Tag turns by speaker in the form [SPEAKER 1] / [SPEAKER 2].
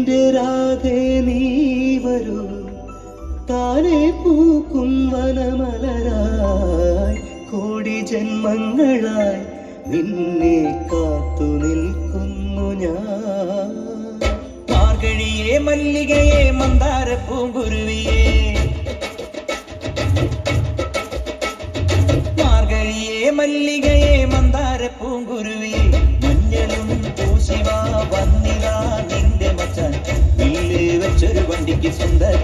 [SPEAKER 1] എന്റെ രാധേ നീ വരൂ, താനെ പൂക്കും വനമലരായി കോടി ജന്മങ്ങളായി നിന്നെ കാത്തു നിൽക്കുന്നു ഞാൻ.
[SPEAKER 2] മാർഗഴിയേ മല്ലികയെ മന്ദാര പൂങ്കുരുവിയേ, മാർഗഴിയേ മല്ലികയെ മന്ദാര പൂങ്കുരുവിയേ, മഞ്ഞളും പൂശിവ വന്നിതാ നിന്റെ മച്ചാൻ, വില്ല് വെച്ചൊരു വണ്ടിക്ക് സ്വന്തം